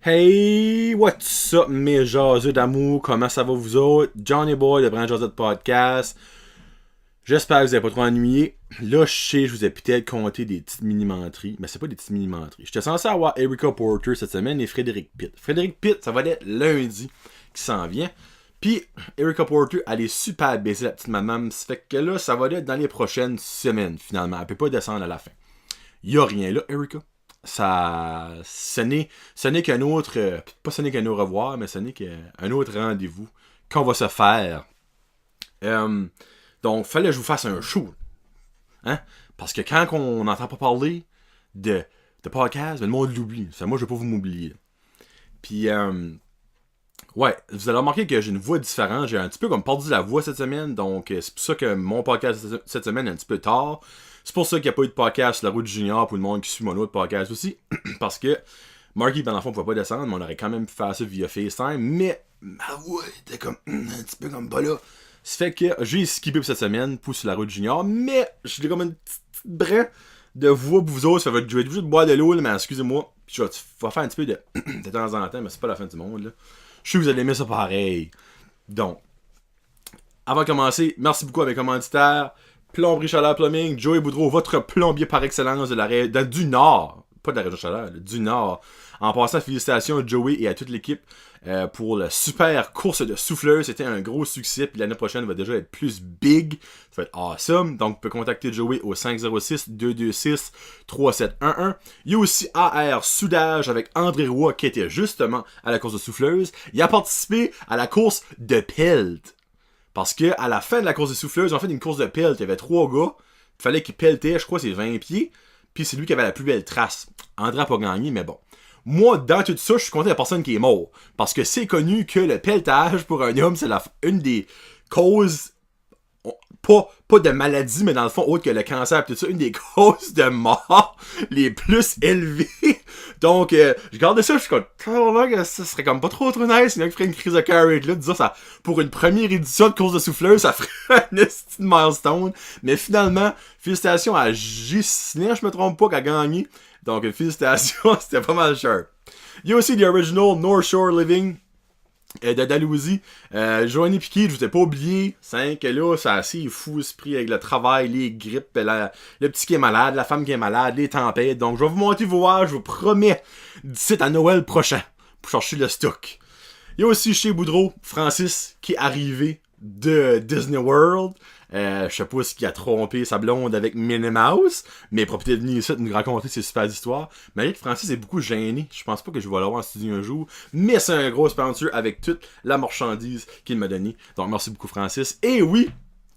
Hey, what's up mes jaseux d'amour, comment ça va vous autres? Johnny Boy de Brand Josette Podcast. J'espère que vous n'avez pas trop ennuyé. Là, je sais, je vous ai peut-être compté des petites mini-menteries, mais c'est pas des petites mini-menteries. J'étais censé avoir Erica Porter cette semaine et Frédéric Pitt. Frédéric Pitt, ça va être lundi qui s'en vient. Puis, Erica Porter, elle est super baisée, la petite madame. Ça fait que là, ça va être dans les prochaines semaines, finalement. Elle peut pas descendre à la fin. Il y a rien là, Erica. Ce n'est qu'un autre, pas ce n'est qu'un au revoir, mais ce n'est qu'un autre rendez-vous qu'on va se faire. Donc, fallait que je vous fasse un show. Hein? Parce que quand on n'entend pas parler de podcast, ben, le monde l'oublie. Moi, je vais pas vous m'oublier. Puis, ouais, vous allez remarquer que j'ai une voix différente. J'ai un petit peu comme perdu la voix cette semaine. Donc, c'est pour ça que mon podcast cette semaine est un petit peu tard. C'est pour ça qu'il n'y a pas eu de podcast sur la route du junior pour le monde qui suit mon autre podcast aussi. Parce que Marky, ben, dans le fond, ne pouvait pas descendre, mais on aurait quand même pu faire ça via FaceTime. Mais ma voix était comme un petit peu comme pas là. Ça fait que j'ai skippé pour cette semaine pour sur la route du junior. Mais j'ai comme une petite brin de voix pour vous autres. Ça va, je vais être obligé de boire de l'eau, mais excusez-moi. Je vais faire un petit peu de temps en temps, mais c'est pas la fin du monde. Là. Je sais que vous allez aimer ça pareil. Donc, avant de commencer, merci beaucoup à mes commanditaires. Plomberie Chaleur Plumbing, Joey Boudreau, votre plombier par excellence du Nord. Pas de la région Chaleur, du Nord. En passant, félicitations à Joey et à toute l'équipe pour la super course de souffleurs. C'était un gros succès. Puis l'année prochaine va déjà être plus big. Ça va être awesome. Donc, vous pouvez contacter Joey au 506-226-3711. Il y a aussi AR Soudage avec André Roy qui était justement à la course de souffleuse. Il a participé à la course de Pelt. Parce que à la fin de la course des souffleuses, on fait une course de pelt. Il y avait 3 gars. Il fallait qu'ils peltaient, je crois, c'est 20 pieds. Puis c'est lui qui avait la plus belle trace. André n'a pas gagné, mais bon. Moi, dans tout ça, je suis content de la personne qui est mort. Parce que c'est connu que le pelletage pour un homme, c'est une des causes, pas de maladie, mais dans le fond, autre que le cancer et tout ça, une des causes de mort les plus élevées. Donc, je garde ça, je suis comme, ça serait comme pas trop nice, il y en a qui ferait une crise de carré là, disant ça, pour une première édition de course de souffleuse, ça ferait un estime milestone. Mais finalement, félicitations à Gislain, je me trompe pas, qui a gagné. Donc, félicitations, c'était pas mal cher. Il y a aussi The Original North Shore Living de Dalhousie. Joanie Piquet, je vous ai pas oublié. C'est que là, c'est assez fou esprit avec le travail, les grippes, le petit qui est malade, la femme qui est malade, les tempêtes. Donc, je vais vous monter voir, je vous promets, d'ici à Noël prochain, pour chercher le stock. Il y a aussi chez Boudreau, Francis, qui est arrivé de Disney World. Je sais pas ce qui a trompé sa blonde avec Minnie Mouse, mais propriété de venir ici de nous raconter ses super histoires. Mais Francis est beaucoup gêné. Je pense pas que je vais l'avoir en studio un jour, mais c'est un gros sponsor avec toute la marchandise qu'il m'a donnée. Donc merci beaucoup Francis. Et oui,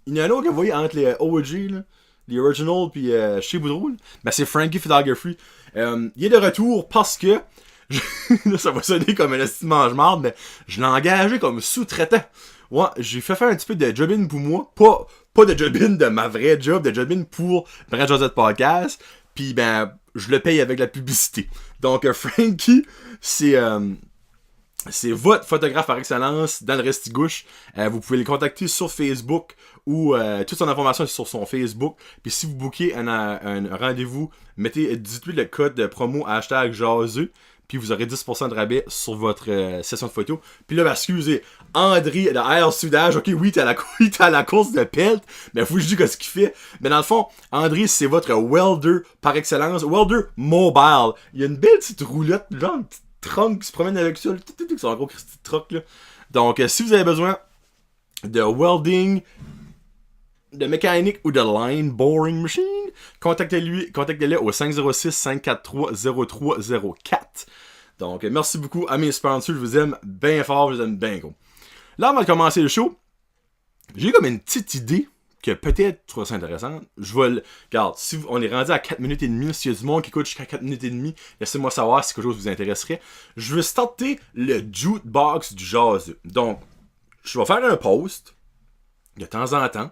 il y en a un autre que vous voyez entre les OG, là, les Original puis chez Boudreau, ben c'est Frankie Photography. Il est de retour parce que là, ça va sonner comme un estime mange-marde, mais je l'ai engagé comme sous-traitant. Ouais, j'ai fait faire un petit peu de job-in pour moi. Pas de job-in de ma vraie job, de job-in pour Brand Josette Podcast. Puis ben, je le paye avec la publicité. Donc Frankie, c'est votre photographe par excellence dans le Restigouche. Vous pouvez le contacter sur Facebook ou toute son information est sur son Facebook. Puis si vous bookez un rendez-vous, dites-lui le code de promo #jaseux. Puis vous aurez 10% de rabais sur votre session de photo. Puis là, excusez, André de Air Soudage, ok, oui, t'es à la course de pelt, mais faut que je dise ce qu'il fait. Mais dans le fond, André, c'est votre welder par excellence, welder mobile. Il y a une belle petite roulotte, genre une petite trunk qui se promène avec ça, c'est un gros petit truc là. Donc, si vous avez besoin de welding, de mécanique ou de line boring machine, contactez-le au 506-543-0304. Donc, merci beaucoup à mes sponsors, je vous aime bien fort, je vous aime bien gros. Là, avant de commencer le show, j'ai comme une petite idée que peut-être trouve ça intéressante. Regarde, si on est rendu à 4 minutes et demie, s'il y a du monde qui écoute jusqu'à 4 minutes et demie, laissez-moi savoir si quelque chose vous intéresserait. Je veux starter le jukebox du jaseux. Donc, je vais faire un post de temps en temps,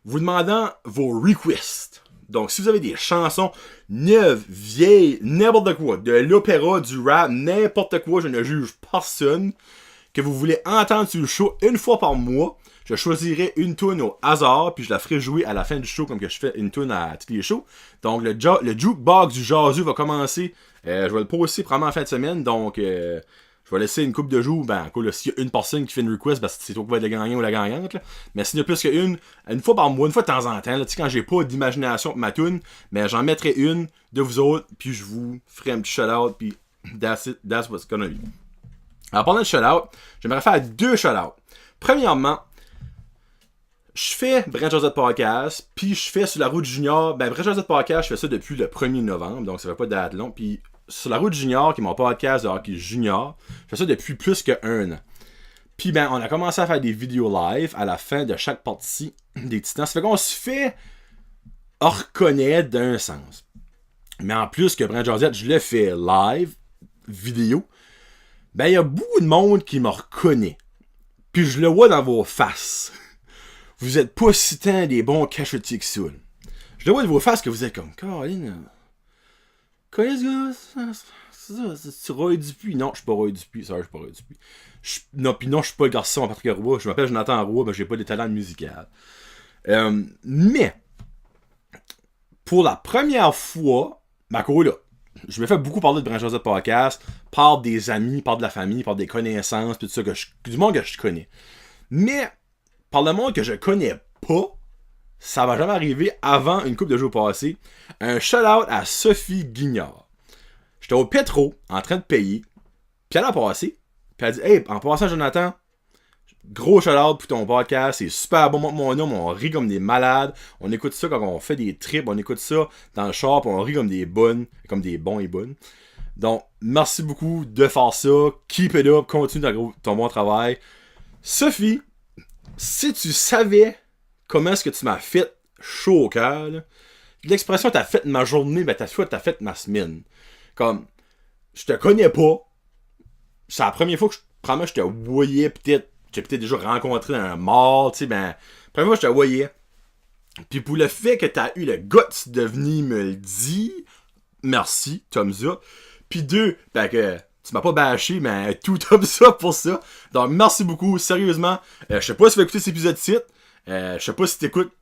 vous demandant vos requests. Donc, si vous avez des chansons neuves, vieilles, n'importe quoi, de l'opéra, du rap, n'importe quoi, je ne juge personne, que vous voulez entendre sur le show une fois par mois, je choisirai une tune au hasard, puis je la ferai jouer à la fin du show, comme que je fais une tune à tous les shows. Donc, le jukebox du jaseux va commencer. Je vais le poster probablement en fin de semaine, donc je vais laisser une coupe de jours. Ben, cool, s'il y a une personne qui fait une request, parce que c'est toi qui va être le gagnant ou la gagnante. Là. Mais s'il y en a plus qu'une, une fois par mois, une fois de temps en temps, là, quand j'ai pas d'imagination pour ma tune, mais j'en mettrai une de vous autres, puis je vous ferai un petit shout-out, puis that's it, that's what's gonna be. Alors, pendant le shout-out, j'aimerais faire 2 shout-outs. Premièrement, je fais Brent Josette Podcast, puis je fais Sur la route junior. Ben, Brent Josette Podcast, je fais ça depuis le 1er novembre, donc ça fait pas de date long. Puis Sur la route junior, qui est mon podcast de hockey junior, je fais ça depuis plus que1 an. Puis ben, on a commencé à faire des vidéos live à la fin de chaque partie des Titans. Ça fait qu'on se fait reconnaître d'un sens. Mais en plus que Brent Josette, je le fais live, vidéo, ben il y a beaucoup de monde qui me reconnaît. Puis je le vois dans vos faces. Vous êtes pas si tant des bons cachetiers que ça. Je le vois de vos faces que vous êtes comme Caroline. Connais ce gars? C'est Roy Dupuis. Non, je suis pas Roy Dupuis. Ça, je suis pas Roy Dupuis. Non, je suis pas le garçon à Patrick Roy. Je m'appelle Jonathan Roy, mais j'ai pas de talent musical. Mais, pour la première fois, ma là, je me fais beaucoup parler de Brent Josette Podcast, par des amis, par de la famille, par des connaissances, pis tout ça, du monde que je connais. Mais, par le monde que je connais pas, ça va jamais arriver avant une couple de jours passés. Un shout-out à Sophie Guignard. J'étais au Petro, en train de payer, puis elle a passé, puis elle a dit « Hey, en passant, Jonathan, gros shout-out pour ton podcast, c'est super bon, mon nom, on rit comme des malades, on écoute ça quand on fait des trips, on écoute ça dans le char, puis on rit comme des bons et bonnes. Donc, merci beaucoup de faire ça, keep it up, continue ton bon travail. Sophie, si tu savais comment est-ce que tu m'as fait chaud au cœur, là, l'expression t'as fait ma journée, ben t'as fait ma semaine. Comme, je te connais pas, c'est la première fois que je te voyais peut-être, j'ai peut-être déjà rencontré dans un mall, tu sais, ben, la première fois que je te voyais. Puis pour le fait que t'as eu le guts de venir me le dire, merci, thumbs up. Puis 2, ben que tu m'as pas bâché, mais tout thumbs up pour ça. Donc merci beaucoup, sérieusement. Je sais pas si tu vas écouter cet épisode-ci. Je sais pas si t'écoutes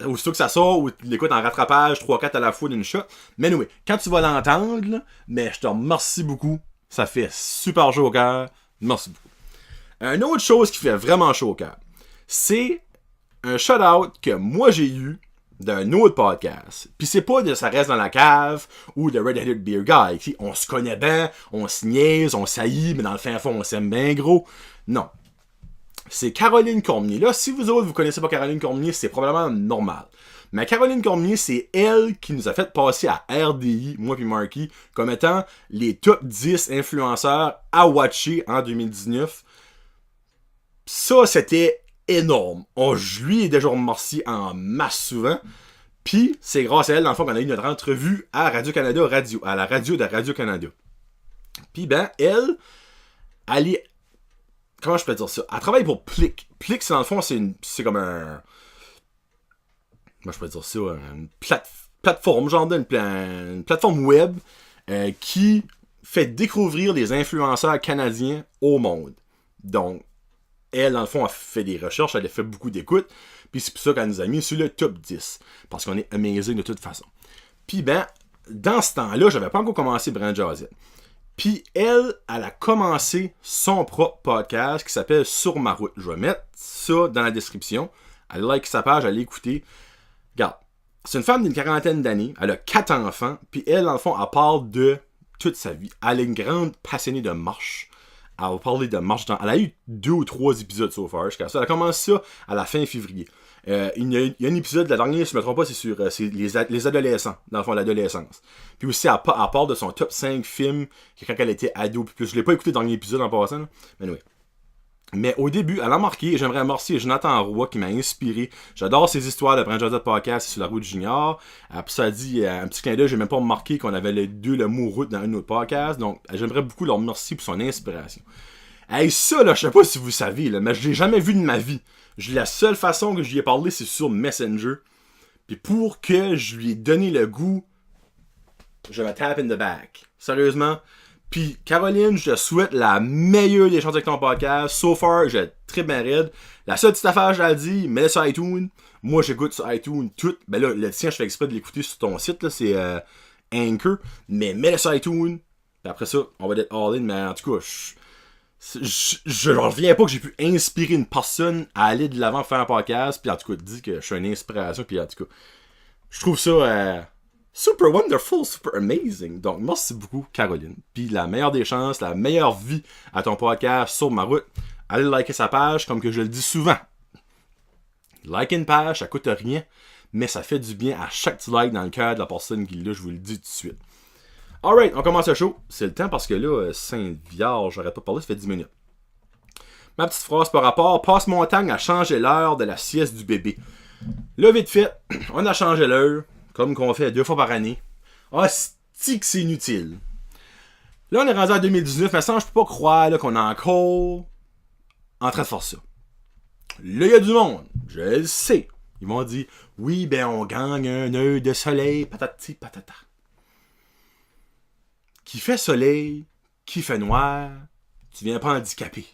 aussitôt que ça sort ou tu l'écoutes en rattrapage 3-4 à la fois d'une shot. Mais anyway, quand tu vas l'entendre, là, mais je te remercie beaucoup. Ça fait super chaud au cœur. Merci beaucoup. Une autre chose qui fait vraiment chaud au cœur, c'est un shout-out que moi j'ai eu d'un autre podcast. Puis c'est pas de Ça reste dans la cave ou de Red-Headed Beer Guy. T'sais, on se connaît bien, on se niaise, on saillit, mais dans le fin fond, on s'aime bien gros. Non. C'est Caroline Cormier. Là, si vous autres, vous connaissez pas Caroline Cormier, c'est probablement normal. Mais Caroline Cormier, c'est elle qui nous a fait passer à RDI, moi puis Marky, comme étant les top 10 influenceurs à watcher en 2019. Ça, c'était énorme. Je lui ai déjà remercié en masse souvent. Puis, c'est grâce à elle, dans le fond, qu'on a eu notre entrevue à Radio-Canada à la radio de Radio-Canada. Puis, ben, elle est... Comment je peux dire ça? Elle travaille pour Plick. Plick, c'est dans le fond, c'est comme un... Moi, je peux dire ça, une plateforme, genre une plateforme web qui fait découvrir les influenceurs canadiens au monde. Donc, elle, dans le fond, a fait des recherches, elle a fait beaucoup d'écoutes, puis c'est pour ça qu'elle nous a mis sur le top 10, parce qu'on est amazing de toute façon. Puis ben, dans ce temps-là, j'avais pas encore commencé Brent Josette. Puis elle a commencé son propre podcast qui s'appelle Sur ma route. Je vais mettre ça dans la description. Allez like sa page, allez écouter. Regarde, c'est une femme d'une 40aine d'années, elle a 4 enfants, puis elle, dans le fond, elle parle de toute sa vie. Elle est une grande passionnée de marche. Elle va parler de marche dans... Elle a eu 2 ou 3 épisodes so far jusqu'à ça. Elle a commencé ça à la fin février. Il y a un épisode, la dernière, si je ne me trompe pas, c'est sur les adolescents, dans le fond, l'adolescence. Puis aussi, elle parle de son top 5 films que quand elle était ado. Puis plus, je ne l'ai pas écouté dans l'épisode en passant. Là. Mais oui. Mais au début, elle a marqué, et j'aimerais remercier Jonathan Roy qui m'a inspiré. J'adore ces histoires de Brent Josette Podcast Sur la route junior. Puis ça dit, un petit clin d'œil, j'ai même pas remarqué qu'on avait les deux le mot route dans un autre podcast. Donc, j'aimerais beaucoup leur remercier pour son inspiration. Hey, ça, là, je sais pas si vous savez, là, mais je l'ai jamais vu de ma vie. La seule façon que je lui ai parlé, c'est sur Messenger. Puis pour que je lui ai donné le goût, je me tape in the back. Sérieusement. Puis Caroline, je te souhaite la meilleure des chances avec ton podcast. So far, je très bien raide. La seule petite affaire, je l'ai dit, mets-le sur iTunes. Moi, j'écoute sur iTunes tout. Ben là, le tien, je fais exprès de l'écouter sur ton site, là, c'est Anchor. Mais mets-le sur iTunes. Puis après ça, on va être all in. Mais en tout cas, je reviens pas que j'ai pu inspirer une personne à aller de l'avant faire un podcast. Puis en tout cas, dis que je suis une inspiration. Puis en tout cas, je trouve ça super wonderful, super amazing. Donc, merci beaucoup, Caroline. Puis la meilleure des chances, la meilleure vie à ton podcast sur ma route. Allez liker sa page, comme que je le dis souvent. Liker une page, ça coûte rien, mais ça fait du bien à chaque petit like dans le cœur de la personne qui l'a, je vous le dis tout de suite. Alright, on commence le show. C'est le temps parce que là, Sainte-Vierge, j'aurais pas parlé, ça fait 10 minutes. Ma petite phrase par rapport, Passe-Montagne a changé l'heure de la sieste du bébé. Là, vite fait, on a changé l'heure. Comme qu'on fait 2 fois par année. Ah, c'est que c'est inutile. Là, on est rendu en 2019, mais ça, je peux pas croire là, qu'on est encore en train de faire ça. Là, il y a du monde. Je le sais. Ils m'ont dit, oui, ben, on gagne un œil de soleil, patati patata. Qui fait soleil, qui fait noir, tu viens pas handicapé.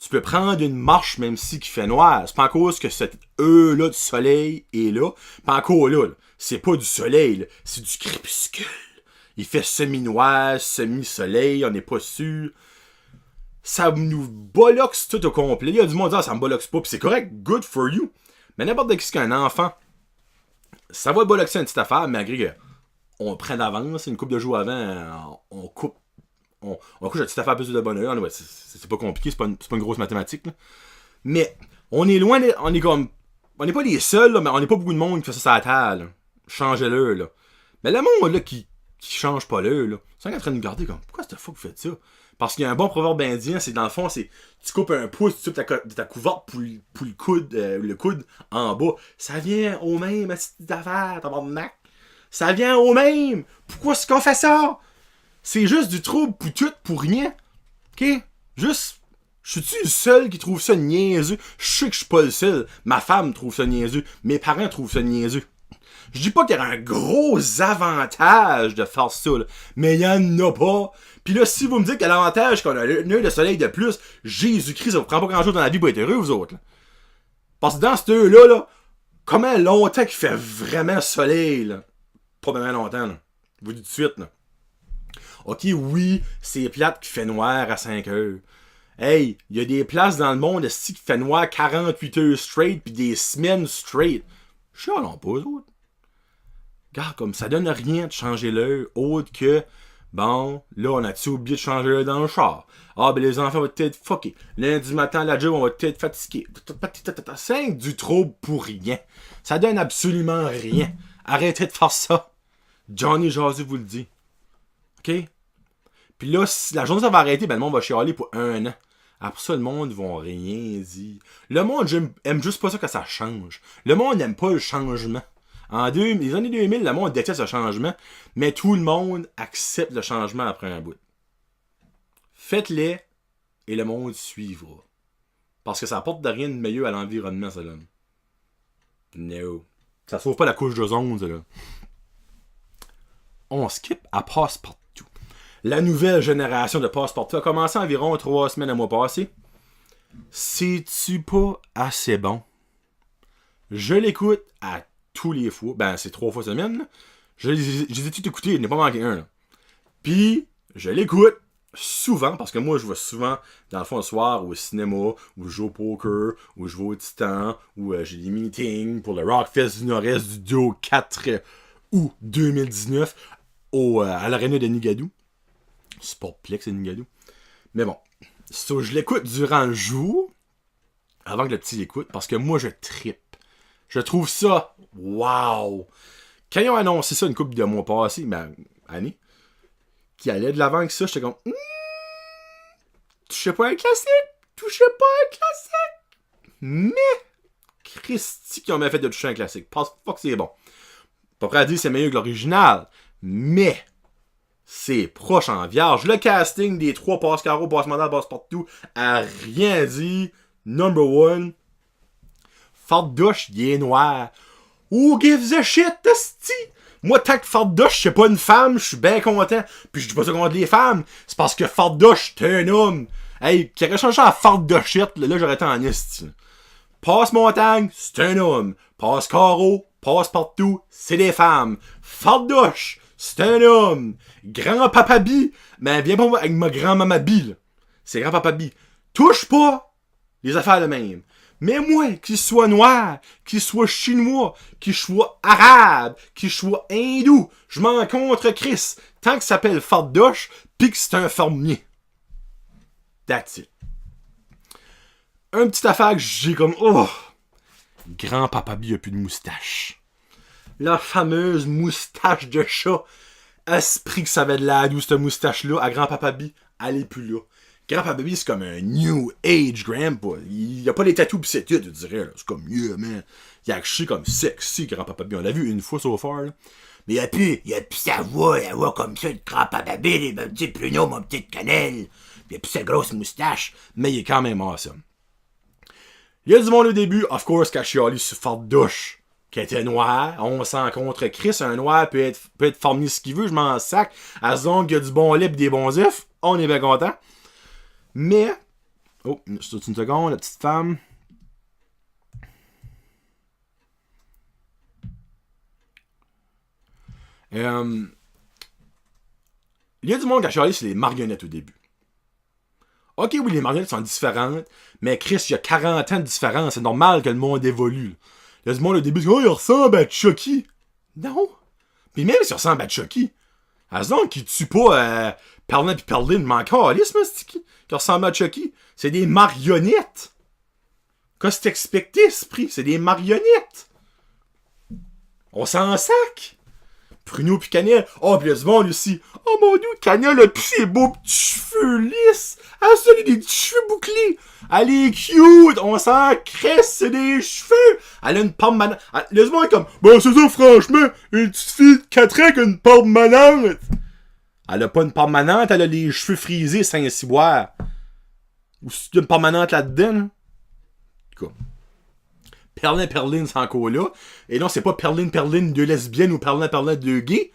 Tu peux prendre une marche même si qui fait noir. C'est pas à cause que cet là du soleil est là. Pas encore là. C'est pas du soleil. Là. C'est du crépuscule. Il fait semi-noir, semi-soleil. On n'est pas sûr. Ça nous bolloxe tout au complet. Il y a du monde qui dit, ça me bolloxe pas. Puis c'est correct. Good for you. Mais n'importe qui qu'un enfant, ça va bolloxer une petite affaire. Malgré qu'on prend d'avance. Une couple de jours avant, on coupe. On couche la petite affaire plus de bonne heure. Ouais, c'est pas compliqué, c'est pas une grosse mathématique. Là. Mais on est loin, on est comme. On n'est pas les seuls, là, mais on n'est pas beaucoup de monde qui fait ça à la table. Changez-le, là. Mais le monde là, qui change pas l'heure, là, c'est en train de nous garder comme. Pourquoi cette fois que vous faites ça? Parce qu'il y a un bon proverbe indien, c'est dans le fond, c'est tu coupes un pouce de ta couverte pour le coude en bas. Ça vient au même, ma petite affaire, tabarnak. Ça vient au même. Pourquoi est-ce qu'on fait ça? C'est juste du trouble pour tout, pour rien. OK? Juste, je suis-tu le seul qui trouve ça niaiseux? Je sais que je suis pas le seul. Ma femme trouve ça niaiseux. Mes parents trouvent ça niaiseux. Je dis pas qu'il y a un gros avantage de faire ça, là, mais il y en a pas. Puis là, si vous me dites qu'il y a l'avantage qu'on a un œil de soleil de plus, Jésus-Christ, ça vous prend pas grand-chose dans la vie pour être heureux, vous autres. Là. Parce que dans ce œil-là, comment longtemps qu'il fait vraiment soleil, là? Pas vraiment longtemps, là. Je vous dis tout de suite, là. Ok, oui, c'est plate qui fait noir à 5 heures. Hey, il y a des places dans le monde qui fait noir 48 heures straight pis des semaines straight. Chialons pas, eux autres. Regarde, comme ça donne rien de changer l'heure, autre que, bon, là, on a-tu oublié de changer l'heure dans le char? Ah, ben les enfants vont être fuckés. Lundi matin, à la job, on va être fatigués. 5 du trouble pour rien. Ça donne absolument rien. Arrêtez de faire ça. Johnny Jazu vous le dit. OK? Puis là, si la journée ça va arrêter, ben le monde va chialer pour 1 an. Après ça, le monde ne va rien dire. Le monde aime juste pas ça que ça change. Le monde n'aime pas le changement. Les années 2000, le monde déteste le changement, mais tout le monde accepte le changement après un bout. Faites-les et le monde suivra. Parce que ça apporte de rien de meilleur à l'environnement, ça là. No. Ça sauve pas la couche d'ozone, ça là. On skip à Passe-Partout. La nouvelle génération de Passe-Partout a commencé environ 3 semaines à mois passé. C'est-tu pas assez bon? Je l'écoute à tous les fois. Ben, c'est 3 fois semaine. Là. Je les ai tout écoutés, il n'y en a pas manqué un. Là. Puis, je l'écoute souvent, parce que moi, je vais souvent, dans le fond, le soir, au cinéma, ou je joue au poker, ou je vais au Titan, ou j'ai des meetings pour le Rockfest du Nord-Est du 2 au 4 août 2019 à l'aréna de Nigadou. Sportplex et Nigadou. Mais bon, je l'écoute durant le jour, avant que le petit l'écoute, parce que moi, je trippe. Je trouve ça, wow! Quand ils ont annoncé ça une couple de mois passés, ben, année, qui allait de l'avant avec ça, j'étais comme, touchez pas un classique! Mais, Christy qui ont bien fait de toucher un classique. Pas que c'est bon. Pas prêt à dire que c'est meilleur que l'original, mais, c'est proche en vierge. Le casting des 3 passe-carreaux, passe-mandal, passe-partout, a rien dit. Number 1. Fardoche, il est noir. Who gives a shit, esti? Moi, tant que Fardoche, c'est pas une femme, je suis bien content. Puis je dis pas ça contre les femmes. C'est parce que Fardoche, t'es un homme. Hey, qui aurait changé à farde de shit, là j'aurais été en esti. Passe-montagne, c'est un homme. Passe-carreau, passe-partout, c'est des femmes. Fardoche, c'est un homme. Grand-papa Bi, ben viens pas avec ma grand-maman Bi, là. C'est grand-papa Bi. Touche pas les affaires de même. Mais moi, qu'il soit noir, qu'il soit chinois, qu'il soit arabe, qu'il soit hindou, je m'en contre Chris. Tant que ça s'appelle Fardoche, pis que c'est un fermier. That's it. Un petit affaire que j'ai comme... Oh! Grand-papa Bi a plus de moustache. La fameuse moustache de chat. Esprit que ça avait de la douce, cette moustache-là. À Grand-papa Bi, elle est plus là. Grand-papa Bi, c'est comme un new age grandpa. Il y a pas les tatous pis c'est tout, tu dirais. Là. C'est comme, yeah, man. Il a acheté comme sexy, Grand-papa Bi. On l'a vu une fois so far, là. Mais il a plus sa voix, la voix comme ça, de Grand-papa Bi, les petits pruneaux, mon petite cannelle. Il a plus sa grosse moustache. Mais il est quand même awesome. Il y a du monde au début, of course, qui a chialé sur Fardoche, qui était noir. On s'en contre Chris, un noir peut être formé ce qu'il veut, je m'en sac. À ce qu'il y a du bon lait et des bons œufs, on est bien content. Mais, oh, c'est une seconde, la petite femme. Il y a du monde qui a chialé sur les marionnettes au début. Ok, oui, les marionnettes sont différentes, mais Chris, il y a 40 ans de différence. C'est normal que le monde évolue. Il y a du monde au début qui dit « Oh, il ressemble à Chucky! » Non! Puis même s'il ressemble à Chucky, à ce donc qui tue pas Perlin pis Perlin, mais encore lisse, qui ressemble à Chucky. C'est des marionnettes! Qu'est-ce que t'expectais, esprit? C'est des marionnettes! On s'en sac! Pruneau pis Cannelle. Oh, pis il y a du monde aussi. Oh mon dieu, Cannelle a pis ses beaux petits cheveux lisses. Elle a des petits cheveux bouclés. Elle est cute. On s'en cresse, c'est des cheveux. Elle a une permanente. Il y a du monde comme, ben c'est ça, franchement, une petite fille de 4 ans qui a une permanente. Elle a pas une permanente, elle a les cheveux frisés, Saint-Cyboire. Ou si tu as une permanente là-dedans, là. En tout cas. Perlin, c'est encore là. Et non, c'est pas Perlin, deux lesbiennes ou Perlin, deux gays.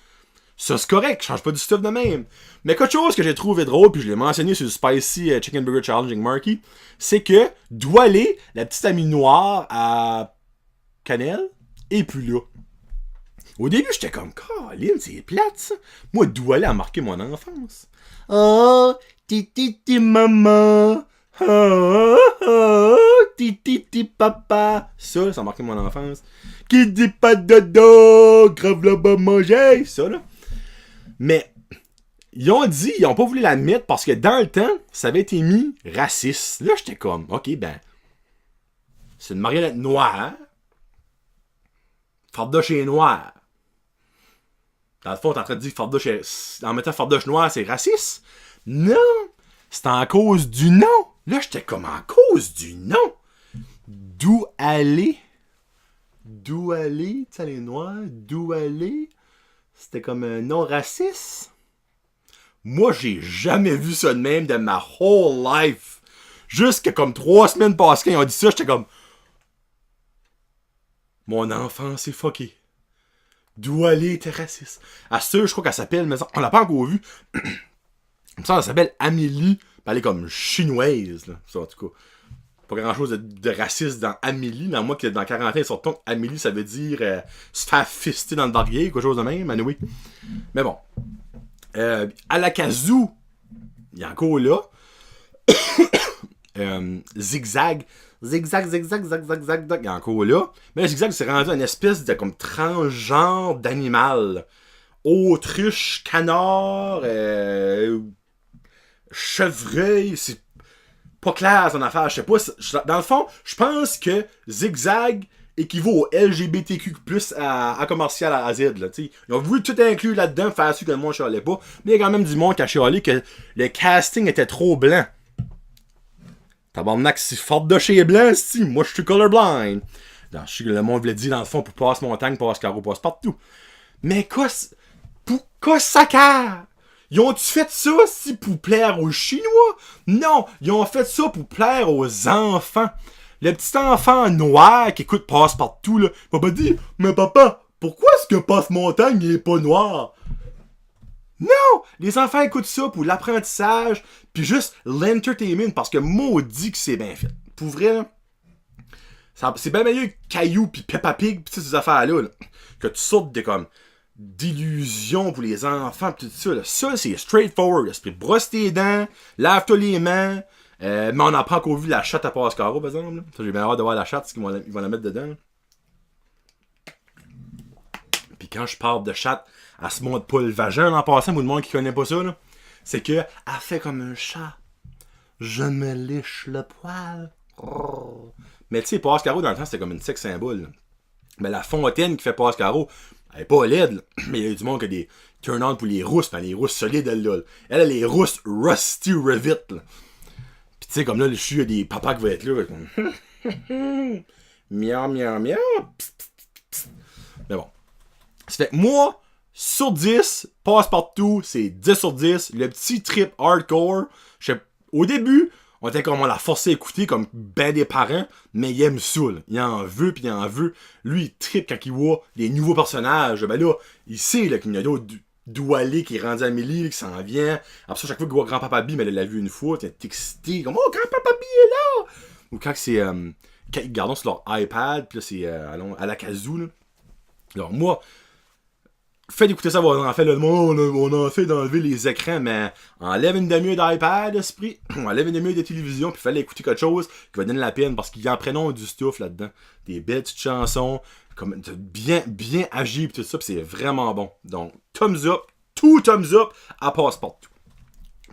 Ça, c'est correct. Change pas du stuff de même. Mais quelque chose que j'ai trouvé drôle, puis je l'ai mentionné sur le Spicy Chicken Burger Challenge avec Marky, c'est que Doualé, la petite amie noire à Cannelle, est plus là. Au début, j'étais comme, Colin, c'est plate, ça. Moi, Doualé a marqué mon enfance. Oh, titi maman. Oh, oh, titi papa. Ça a marqué mon enfance. Qui dit pas de dodo, grave là-bas manger. Ça, là. Mais, ils ont pas voulu la mettre parce que dans le temps, ça avait été mis raciste. Là, j'étais comme, ok, ben, c'est une marionnette noire. Fardoche est noir. Dans le fond, t'es en train de dire que Fardoche est... En mettant Fardoche noir, c'est raciste? Non! C'est en cause du nom! Là, j'étais comme en cause du nom! D'où aller? D'où aller? Tu sais, les noirs? D'où aller? C'était comme un nom raciste? Moi, j'ai jamais vu ça de même de ma whole life. Jusque comme 3 semaines passées, quand ils ont dit ça, j'étais comme... Mon enfant, c'est fucké. D'où aller était raciste. À ce, je crois qu'elle s'appelle, mais on l'a pas encore vu. Ça, elle s'appelle Amélie. Elle est comme chinoise, là. Ça, en tout cas. Pas grand chose de raciste dans Amélie. Dans moi, que dans 40 ans, sur ton Amélie, ça veut dire se faire fister dans le barrière, quelque chose de même. Anyway. Mais bon. Alakazoo, il est encore là. Zigzag, il est encore là. Mais Zigzag s'est rendu une espèce de comme transgenre d'animal. Autruche, canard, chevreuil, c'est pas clair son affaire. Je sais pas. Dans le fond, je pense que Zigzag équivaut au LGBTQ+, à commercial à Z. Là, ils ont voulu tout inclure là-dedans, faire sûr que le monde chialait pas. Mais il y a quand même du monde qui a chialé que le casting était trop blanc. Tabarnak, c'est fort de chez blanc, si. Moi, je suis colorblind. Non, je sais que le monde voulait dire, dans le fond, pour passe montagne, passe carreau, passe partout. Mais quoi ça car? Ils ont-tu fait ça, si, pour plaire aux Chinois? Non, ils ont fait ça pour plaire aux enfants. Le petit enfant noir qui écoute passe partout, là, il va pas dire, mais papa, pourquoi est-ce que passe montagne il est pas noir? Non! Les enfants écoutent ça pour l'apprentissage, puis juste l'entertainment, parce que maudit que c'est bien fait. Pour vrai, là, c'est bien meilleur que Caillou pis Peppa Pig pis ces affaires-là, là, que tu sortes de comme d'illusions pour les enfants pis tout ça. Là. Ça, c'est straightforward. L'esprit brosse tes dents, lave-toi les mains, mais on n'a pas encore vu la chatte à Pascaro, par exemple. Là. Ça, j'ai bien hâte de voir la chatte, parce qu'ils vont la mettre dedans. Là. Puis quand je parle de chatte, elle se montre pas le vagin en passant, pour le monde qui connaît pas ça, là, c'est que elle fait comme un chat. Je me liche le poil. Mais tu sais, Pascaro, dans le temps, c'était comme une sex symbole. Là. Mais la fontaine qui fait Pascaro, elle est pas laide, là. Mais il y a du monde qui a des turn-on pour les rousses, mais les rousses solides, elle, là. Elle a les rousses Rusty Revit, là. Pis tu sais, comme là, je suis, il y a des papas qui vont être là. Comme... miaou, miaou, miaou. Psst, psst, psst. Mais bon. Ça fait que moi, sur 10, passe-partout, c'est 10 sur 10. Le petit trip hardcore, au début, on était comme on l'a forcé à écouter comme ben des parents, mais il aime ça, là. Il en veut, puis il en veut. Lui, il trippe quand il voit des nouveaux personnages. Ben là, il sait là, qu'il y a d'autres Doualé qui est rendu à Amélie, là, qui s'en vient. Après ça, chaque fois qu'il voit Grand-Papa Bi, mais elle l'a vu une fois, t'es excité, comme « Oh, Grand-Papa Bi est là! » Ou quand c'est... quand ils gardent sur leur iPad, puis là, c'est à la kazoo, là. Alors moi... Fait d'écouter ça à vos enfants, là, on a fait d'enlever les écrans, mais enlève une demi-heure d'iPad, esprit, enlève une demi-heure de télévision, puis fallait écouter quelque chose qui va donner la peine, parce qu'ils en prennent du stuff là-dedans. Des belles petites chansons, comme bien agi, pis tout ça, pis c'est vraiment bon. Donc, thumbs up, tout thumbs up, à passe-partout.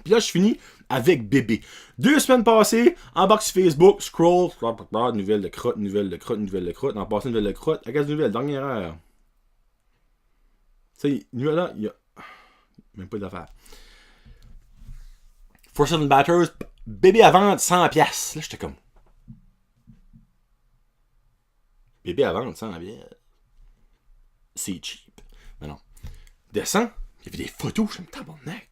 Puis là, je finis avec Bébé. 2 semaines passées, en box Facebook, scroll, nouvelle de crotte, en passant nouvelle de crotte, à quelle nouvelle, dernière heure. Tu sais, là, il y a même pas d'affaire. For Seven Batters, Bébé à vendre 100$. Là, j'étais comme... Bébé à vendre 100$. C'est cheap. Mais non. Descends, il y avait des photos, je me tabarnak.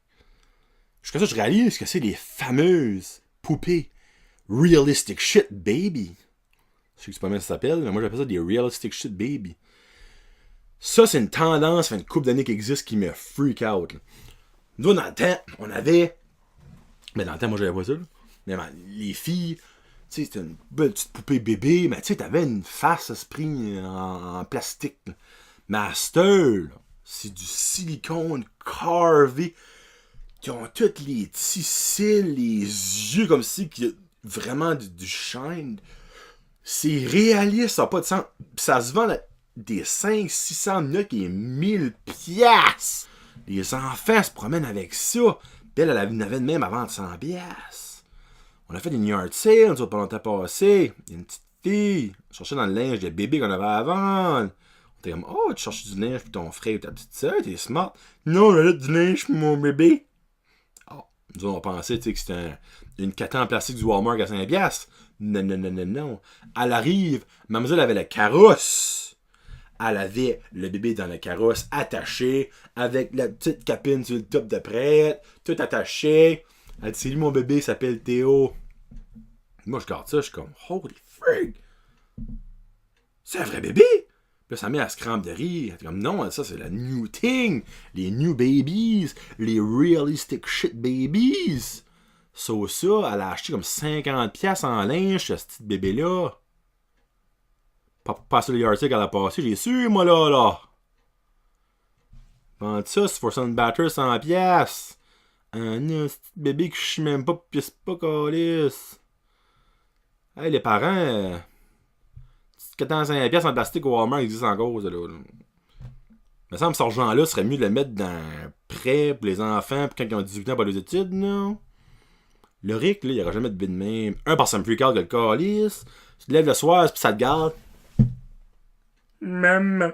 Jusqu'à ça, je réalise que c'est les fameuses poupées Realistic Shit Baby. Je sais que c'est pas mal ça s'appelle, mais moi j'appelle ça des Realistic Shit Baby. Ça, c'est une tendance, ça fait une couple d'années qui existe qui me freak out. Là. Nous, dans le temps, on avait... Mais dans le temps, moi, j'avais pas ça. Là. Mais les filles, tu sais, c'était une belle petite poupée bébé, mais tu sais, t'avais une face esprit en plastique. Là. Master, c'est du silicone carvé. Qui ont tous les petits cils, les yeux comme si, qui a vraiment du shine. C'est réaliste, ça n'a pas de sens. Ça se vend... des 500-600 minutes qui est 1000$. Les enfants se promènent avec ça. Puis elle avait même à vendre 100$. On a fait une yard sale, nous autres, pendant le temps passé. Il y a une petite fille. On cherchait dans le linge de bébé qu'on avait à vendre. On était comme, oh, tu cherches du linge pour ton frère ou ta petite soeur, t'es smart. Non, on a du linge pour mon bébé. Oh, nous autres, on pensait que c'était une catin en plastique du Walmart à 5$. Non. Elle arrive, mademoiselle avait la carrosse. Elle avait le bébé dans le carrosse attaché, avec la petite capine sur le top de prête, tout attaché. Elle dit, c'est lui mon bébé, il s'appelle Théo. Moi, je garde ça, je suis comme, holy frig! C'est un vrai bébé? Puis là, ça met à se crampe de rire. Elle est comme, non, ça, c'est la new thing. Les new babies, les realistic shit babies. Ça, elle a acheté comme 50$ en linge, ce petit bébé-là. Pas sur les articles qu'elle a passé, j'ai su, moi, là. Vendre ça, c'est For Seven Batters 100$. Un petit bébé que je suis même pas, pis c'est pas calice. Hey, les parents, 45$ en plastique au Walmart existe encore, ça, là. Me semble que cet argent-là serait mieux de le mettre dans prêt pour les enfants, puis quand ils ont 18 ans pour les études, non? Le Rick, là, il aura jamais de bide de même. Un, parce que ça me freak out que le calice. Tu te lèves le soir, puis ça te garde. Maman.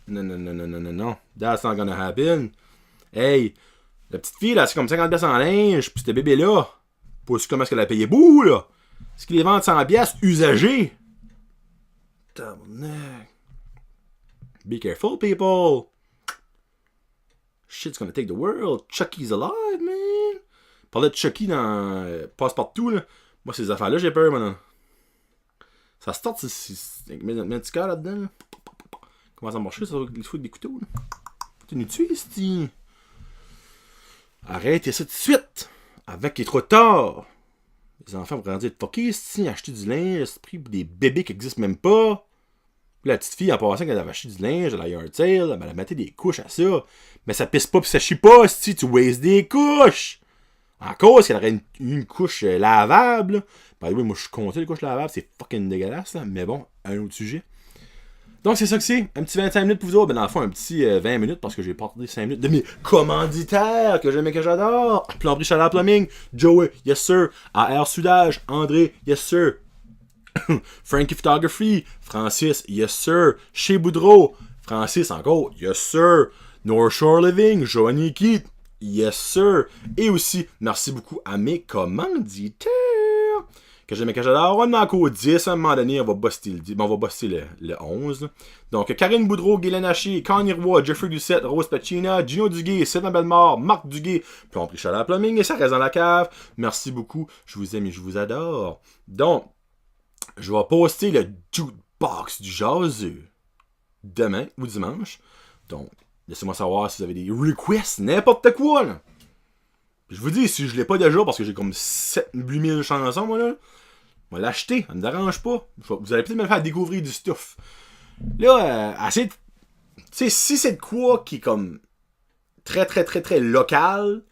Non. That's not gonna happen. Hey, la petite fille, là, c'est comme 50$ en linge, pis ce bébé-là, pas sûr comment est-ce qu'elle a payé bout, là. Est-ce qu'il les vend 100$ usagés? Tabarnak. Be careful, people. Shit's gonna take the world. Chucky's alive, man. Parlait de Chucky dans Passe-Partout, là. Moi, ces affaires-là, j'ai peur, maintenant. Ça start, avec mes petits cœurs là-dedans, là. Comment ça marche, ça, les fous avec des couteaux, là? T'es nu-tu, ici? Arrêtez ça tout de suite! Avant qu'il est trop tard! Les enfants vont grandir de fucker, si acheter du linge, esprit pour des bébés qui existent même pas. Puis la petite fille, en passant, quand elle avait acheté du linge, elle a eu un tail, elle a mettait des couches à ça. Mais ça pisse pas pis ça chie pas, si tu wastes des couches! En cause qu'elle aurait une couche lavable. Ben oui, moi je suis content les couches lavables, c'est fucking dégueulasse, là. Mais bon, un autre sujet. Donc c'est ça que c'est. Un petit 25 minutes pour vous autres. Ben dans le fond, un petit 20 minutes parce que j'ai parlé 5 minutes de mes commanditaires que j'aime et que j'adore. Plomberie Chaleur Plumbing, Joey, yes sir. AR Soudage, André, yes sir. Frankie Photography, Francis, yes sir. Chez Boudreau, Francis encore, yes sir. North Shore Living, Joanie Keith, yes sir. Et aussi, merci beaucoup à mes commanditaires. Que j'aime et que j'adore. On en a encore 10. À un moment donné, on va buster le 11. Là. Donc, Karine Boudreau, Guylaine Haché, Connie Roy, Jeffrey Doucette, Rose Pacina, Gino Duguay, Sylvain Bellemare, Marc Duguay, Plomberie Chaleur Plumbing et ça reste dans la cave. Merci beaucoup. Je vous aime et je vous adore. Donc, je vais poster le jukebox du jaseux demain ou dimanche. Donc, laissez-moi savoir si vous avez des requests, n'importe quoi, là. Je vous dis, si je l'ai pas déjà, parce que j'ai comme 7-8000 chansons, moi, là, je vais l'acheter, ça me dérange pas. Vous allez peut-être me faire découvrir du stuff. Là, assez. Tu sais, si c'est de quoi qui est comme très, très, très, très local,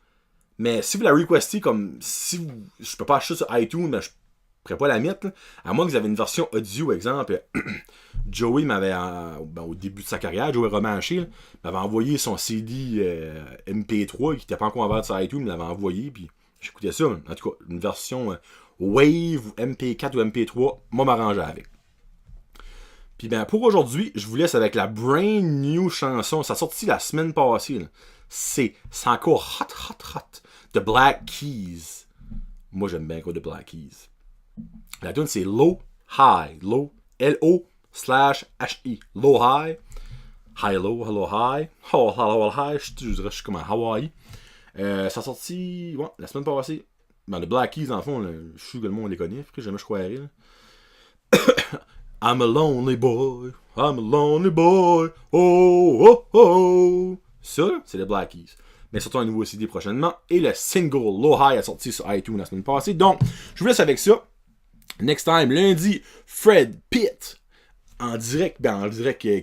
mais si vous la requestez, comme si vous. Je peux pas acheter sur iTunes, mais je pourrais pas la mettre, là, à moins que vous avez une version audio, exemple. Joey m'avait, au début de sa carrière, Joey Romanché, m'avait envoyé son CD MP3 qui n'était pas encore en vente sur iTunes, il m'avait envoyé, puis j'écoutais ça. En tout cas, une version Wave ou MP4 ou MP3, moi m'arranger avec. Puis ben pour aujourd'hui, je vous laisse avec la brand new chanson. Ça a sorti la semaine passée. Là. C'est encore hot. The Black Keys. Moi j'aime bien quoi The Black Keys. La tune c'est Low High. Low, L-O/H-I. Low High. High Low, Hello High. Oh, Hello High. Je dirais je suis comme à Hawaii. Ça a sorti la semaine passée. Ben, The Black Keys, en fond, là, je suis que le monde les connaît. Fait que jamais je croirais. I'm a lonely boy. I'm a lonely boy. Oh, oh, oh. Ça, c'est The Black Keys. Mais surtout un nouveau CD prochainement. Et le single Low High a sorti sur iTunes la semaine passée. Donc, je vous laisse avec ça. Next time, lundi, Fred Pitt. En direct,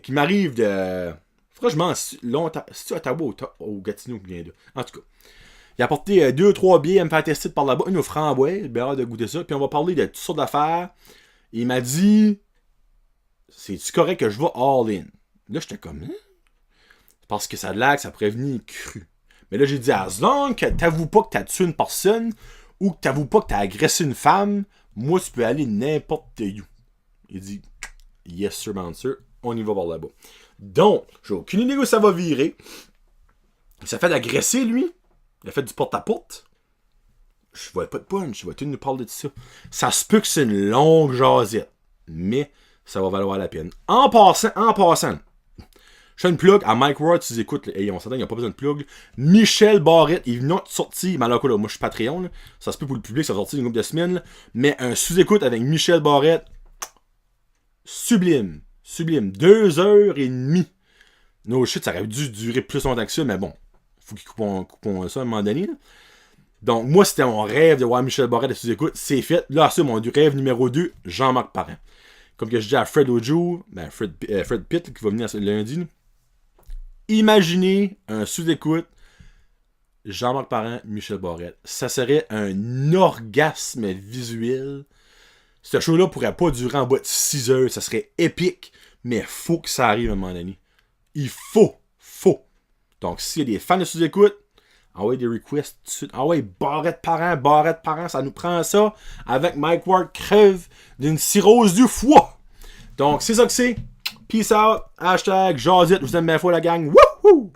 qui m'arrive de. Franchement, longtemps. C'est-tu Ottawa ou Gatineau qui vient de. En tout cas. Il a apporté 2-3 billets à me faire tester par là-bas. Une aux framboises. J'ai hâte de goûter ça. Puis on va parler de toutes sortes d'affaires. Il m'a dit. C'est-tu correct que je vais all-in? Là, j'étais comme. Parce que ça a l'air que ça prévenait cru. Mais là, j'ai dit, as long que t'avoues pas que t'as tué une personne ou que t'avoues pas que t'as agressé une femme, moi, tu peux aller n'importe où. Il dit, yes, sir, bouncer, on y va par là-bas. Donc, j'ai aucune idée où ça va virer. Il s'est fait agresser, lui. Il a fait du porte-à-porte. Je vois pas de punch, je vais tout nous parler de ça. Ça se peut que c'est une longue jasette, mais ça va valoir la peine. En passant, je fais une plug à Mike Ward, tu écoutes, et on s'entend, il n'y a pas besoin de plug. Michel Barrette, il vient de sortir, mais alors là, moi je suis Patreon, là, ça se peut pour le public, ça va sortir une couple de semaines, là, mais un sous-écoute avec Michel Barrette, sublime, 2h30. No shit, ça aurait dû durer plus longtemps que ça, mais bon, faut qu'ils coupent ça à un moment donné. Là. Donc, moi, c'était mon rêve de voir Michel Barrette à sous-écoute, c'est fait. Là, c'est mon rêve numéro 2, Jean-Marc Parent. Comme que je dis à Fred Ojo, Fred Pitt, qui va venir lundi, là. Imaginez un sous-écoute Jean-Marc Parent, Michel Barrette. Ça serait un orgasme visuel. Ce show-là pourrait pas durer en bas de 6 heures. Ça serait épique, mais faut que ça arrive à un moment donné. Il faut. Donc, s'il y a des fans de sous-écoute, envoyez des requests tout de suite. Envoyez Barrette Parent, ça nous prend ça. Avec Mike Ward crève d'une cirrhose du foie. Donc, c'est ça que c'est. Peace out. Hashtag Jazette. Je vous aime bien fort la gang. Wouhou!